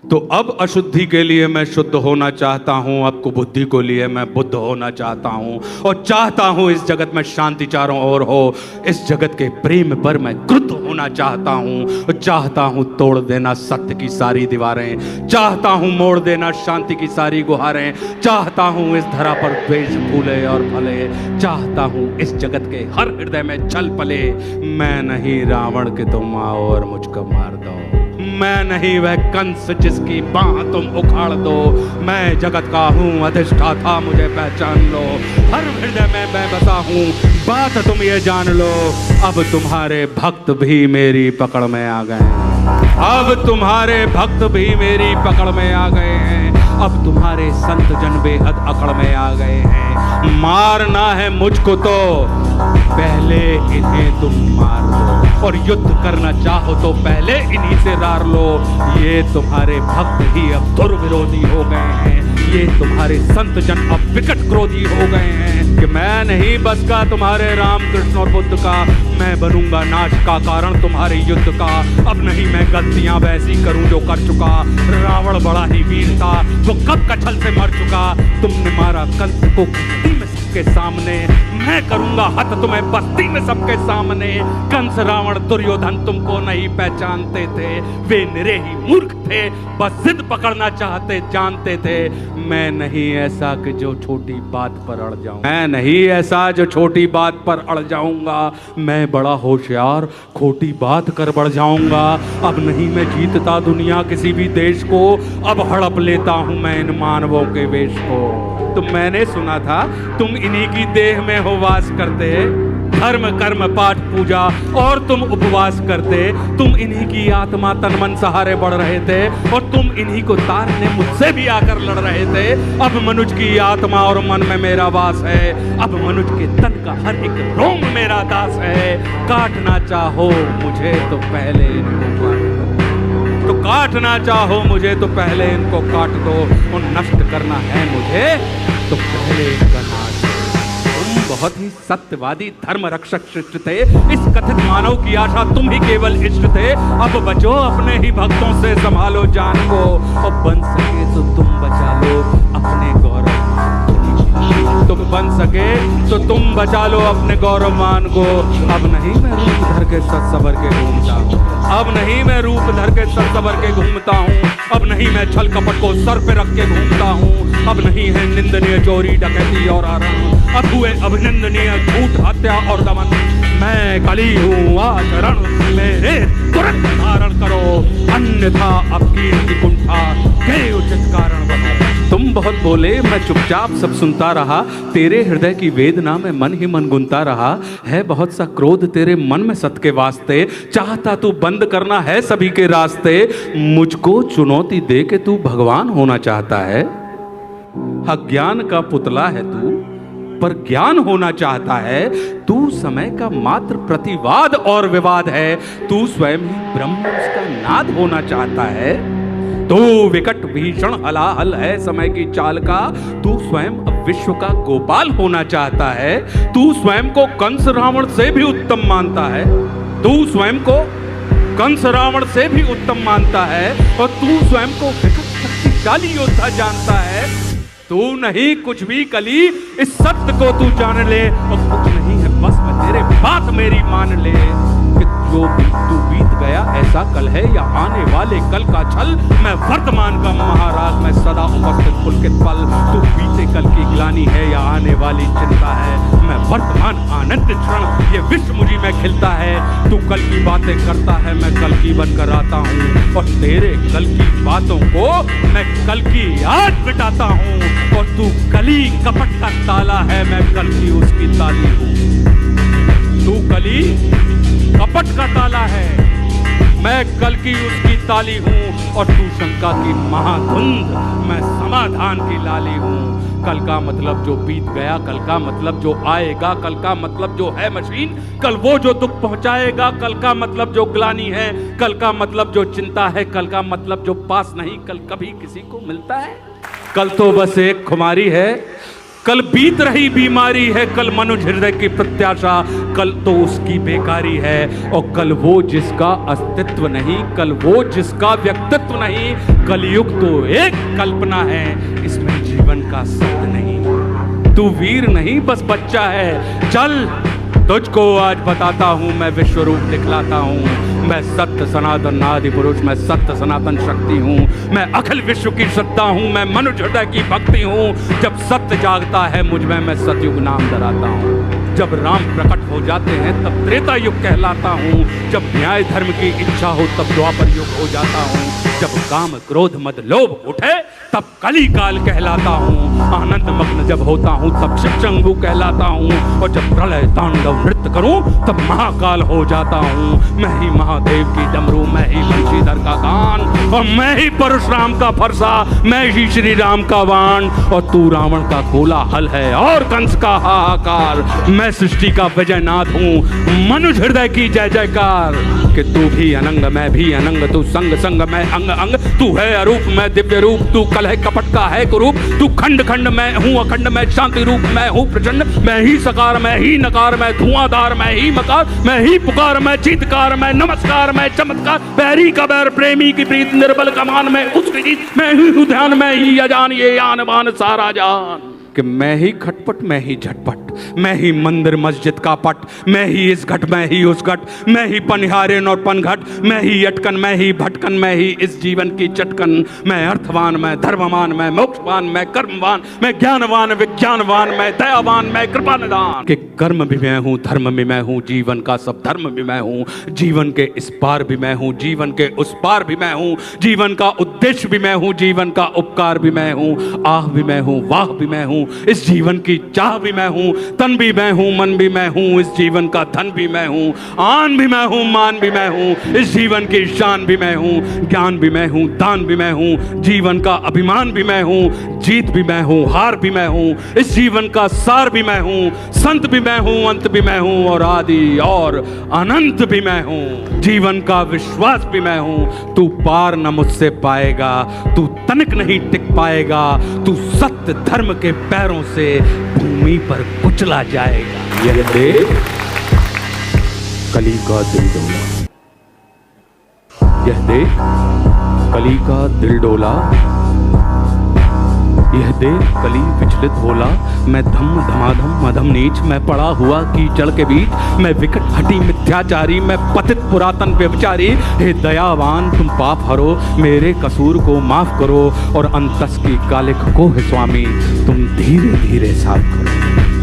तो अब अशुद्धि के लिए मैं शुद्ध होना चाहता हूँ, अब कुबुद्धि को लिए मैं बुद्ध होना चाहता हूँ, और चाहता हूँ इस जगत में शांति चारों ओर हो। इस जगत के प्रेम पर मैं क्रुद्ध होना चाहता हूँ, चाहता हूँ तोड़ देना सत्य की सारी दीवारें, चाहता हूँ मोड़ देना शांति की सारी गुहारें, चाहता हूँ इस धरा पर द्वेष फूले और फले, चाहता हूँ इस जगत के हर हृदय में छल पले। मैं नहीं रावण के तुम आओ और मुझको मार दो, मैं नहीं वह कंस जिसकी बाह तुम उखाड़ दो, मैं जगत का हूँ अधिष्ठाता मुझे पहचान लो, हर हृदय में मैं बसा हूँ बात तुम ये जान लो। अब तुम्हारे भक्त भी मेरी पकड़ में आ गए हैं, अब तुम्हारे भक्त भी मेरी पकड़ में आ गए हैं, अब तुम्हारे संत जन बेहद अकड़ में आ गए हैं। मारना है मुझको तो पहले इन्हें तुम मार लो, और युद्ध करना चाहो तो पहले इन्हीं से रार लो। ये तुम्हारे भक्त ही अब दुर्विरोधी हो गए हैं, ये तुम्हारे संत जन अब विकट क्रोधी हो गए हैं कि मैं नहीं बस का तुम्हारे राम कृष्ण और बुद्ध का, मैं बनूंगा नाश का कारण तुम्हारे युद्ध का। अब नहीं मैं गलतियां वैसी करूं जो कर चुका, रावण बड़ा ही वीर था वो कब कछल से मर चुका। तुमने मारा कंस को बस्ती में सबके सामने, मैं करूंगा हत तुम्हें बस्ती में सबके सामने। कंस रावण दुर्योधन तुमको नहीं पहचानते थे, वे निरे ही मूर्ख थे, बस जिद पकड़ना चाहते जानते थे। मैं नहीं ऐसा कि जो छोटी बात पर अड़ जाऊं, मैं नहीं ऐसा जो छोटी बात पर अड़ जाऊंगा, मैं बड़ा होशियार खोटी बात कर बढ़ जाऊंगा। अब नहीं मैं जीतता दुनिया किसी भी देश को, अब हड़प लेता हूं मैं इन मानवों के वेश को। तो मैंने सुना था तुम इन्हीं की देह में हो वास करते, धर्म कर्म पाठ पूजा और तुम उपवास करते, तुम इन्हीं की आत्मा तन मन सहारे बढ़ रहे थे, और तुम इन्हीं को तारने मुझसे भी आकर लड़ रहे थे। अब मनुज की आत्मा और मन में मेरा वास है, अब मनुज के तन का हर एक रोम मेरा दास है। काटना चाहो मुझे तो पहले इनको काट दो, तो काटना चाहो मुझे तो पहले इनको काट दो, और नष्ट करना है मुझे तो पहले इनका नाश। बहुत ही सत्यवादी धर्म रक्षक शिष्ट थे, इस कथित मानव की आशा तुम ही केवल इष्ट थे। अब बचो अपने ही भक्तों से संभालो जान को, और बन सके तो तुम बचा लो अपने गौरव, तुम बन सके तो तुम बचा लो अपने गौरवमान को। अब नहीं मैं रूप धर के सच सबर के घूमता हूँ, अब नहीं मैं रूप धर के सच सबर के घूमता हूँ, अब नहीं मैं छल कपट को सर पे रख के घूमता हूँ, अब नहीं है निंदनीय चोरी डकैती और आराम, अब हुए अभिनंदनीय झूठ हत्या और दमन। मैं कली हूँ आचरण मेरे तुरंत धारण करो, अन्यथा अब कीर्ति कुंठा के उचित कारण बनो। तुम बहुत बोले मैं चुपचाप सब सुनता रहा, तेरे हृदय की वेदना में मन ही मन गुनता रहा। है बहुत सा क्रोध तेरे मन में सत के वास्ते, चाहता तू बंद करना है सभी के रास्ते। मुझको चुनौती दे के तू भगवान होना चाहता है, अज्ञान का पुतला है तू पर ज्ञान होना चाहता है। तू समय का मात्र प्रतिवाद और विवाद है, तू स्वयं ही ब्रह्म उसका नाद होना चाहता है। तू विकट भीषण हलाहल है समय की चाल का, तू स्वयं विश्व का गोपाल होना चाहता है। तू स्वयं को कंस रावण से भी उत्तम मानता है, तू स्वयं को कंस रावण से भी उत्तम मानता है, और तू स्वयं को विकट शक्तिशाली योद्धा जानता है। तू नहीं कुछ भी कली, इस सत्य को तू जान ले, और कुछ नहीं है बस मैं तेरे बात मेरी मान ले। कि जो तू बीत गया ऐसा कल है या आने वाले कल का छल, मैं वर्तमान का महाराज मैं सदा उपस्थित पुलकित पल। तू बीते कल की ग्लानि है या आने वाली चिंता है, मैं वर्तमान आनंद क्षण ये विश्व मुझी में खिलता है। तू कल की बातें करता है मैं कल की बनकर आता हूँ, और तेरे कल की बातों को मैं कल की आज मिटाता हूँ। और तू कली कपट का ताला है मैं कल की उसकी ताली हूँ, तू कली कपट का ताला है मैं कल की उसकी ताली हूँ, और तू शंका की महाधुंध मैं समाधान की लाली हूँ। कल का मतलब जो बीत गया, कल का मतलब जो आएगा, कल का मतलब जो है मशीन, कल वो जो दुख पहुंचाएगा, कल का मतलब जो ग्लानि है, कल का मतलब जो चिंता है, कल का मतलब जो पास नहीं कल कभी किसी को मिलता है। कल तो बस एक खुमारी है, कल बीत रही बीमारी है, कल मनुष्य हृदय की प्रत्याशा, कल तो उसकी बेकारी है। और कल वो जिसका अस्तित्व नहीं, कल वो जिसका व्यक्तित्व नहीं, कलयुग तो एक कल्पना है, इसमें जीवन का सत्य नहीं। तू वीर नहीं बस बच्चा है, चल तुझको आज बताता हूँ, मैं विश्व रूप दिखलाता हूँ। मैं सत्य सनातन आदि पुरुष, मैं सत्य सनातन शक्ति हूँ, मैं अखिल विश्व की सत्ता हूँ, मैं मनुष्य हृदय की भक्ति हूँ। जब सत्य जागता है मुझ में, मैं सतयुग नाम धराता हूँ। जब राम प्रकट हो जाते हैं तब त्रेता युग कहलाता हूँ। जब न्याय धर्म की इच्छा हो तब द्वापर युग हो जाता हूँ। जब काम क्रोध मद लोभ उठे तब कली काल कहलाता हूँ। आनंद मग्न जब होता हूँ तब शिव शंभु कहलाता हूँ। और जब प्रलय तांडव नृत्य करूँ तब महाकाल हो जाता हूँ। मैं ही महादेव की डमरू, मैं ही बंशीधर का गान, और मैं ही परशुराम का फरसा, मैं ही श्री राम का वाण। और तू रावण का कोलाहल है और कंस का हाहाकार। मैं सृष्टि का विजयनाथ हूँ, मनुष्य हृदय की जय जयकार। कि तू भी अनंग मैं भी अनंग, तू संग संग मैं अंग अंग, तू है अरूप मैं दिव्य रूप, तू कलह कपट का है कुरूप, तू खंड खंड मैं हूँ अखंड, मैं शांति रूप मैं हूँ प्रचंड, मैं ही सकार मैं ही नकार, मैं धुआंधार मैं ही मकार, मैं ही पुकार मैं चीतकार, मैं नमस्कार मैं चमत्कार, बैरी का बैर प्रेमी की प्रीत, निर्बल का मान मैं उसकी जीत, मैं ही हूँ ध्यान मैं ही अजान, ये आन बान सारा जान। कि मैं ही खटपट मैं ही झटपट, मैं ही मंदिर मस्जिद का पट, मैं ही इस घट मैं ही उस घट, मैं ही पनिहारिन और पनघट, मैं ही अटकन मैं ही भटकन, मैं ही इस जीवन की चटकन। मैं अर्थवान मैं धर्मवान मैं मोक्षवान मैं कर्मवान, मैं ज्ञानवान विज्ञानवान, मैं दयावान मैं कृपा निदान। कि कर्म भी मैं हूँ धर्म भी मैं हूँ, जीवन का सब धर्म भी मैं हूँ, जीवन के इस पार भी मैं हूँ, जीवन के उस पार भी मैं हूँ, जीवन का उद्देश्य भी मैं हूँ, जीवन का उपकार भी मैं हूँ, आह भी मैं हूँ वाह भी मैं हूँ, इस जीवन की चाह भी मैं हूँ, तन भी मैं हूँ मन भी मैं हूँ, इस जीवन का धन भी मैं हूँ, आन भी मैं हूँ मान भी मैं हूँ, इस जीवन की शान भी मैं हूँ, ज्ञान भी मैं हूँ दान भी मैं हूँ, जीवन का अभिमान भी मैं हूँ, जीत भी मैं हूँ हार भी मैं हूँ, इस जीवन का सार भी मैं हूँ, संत भी मैं हूँ अंत भी मैं हूँ, और आदि और अनंत भी मैं हूँ, जीवन का विश्वास भी मैं हूँ। तू पार न मुझसे पाएगा, तू तनिक नहीं टिक पाएगा, तू सत्य धर्म के पैरों से भूमि पर कुचला जाएगा। यह देख कली का दिल डोला, यह देख कली का दिल डोला, यह देख कली विचलित होला। मैं धम धमाधम मधम नीच, मैं पड़ा हुआ कीचड़ के बीच, मैं विकट हटी मिथ्याचारी, मैं पतित पुरातन व्यभिचारी। हे दयावान तुम पाप हरो, मेरे कसूर को माफ करो, और अंतस की कालिक को है स्वामी तुम धीरे धीरे साफ करो।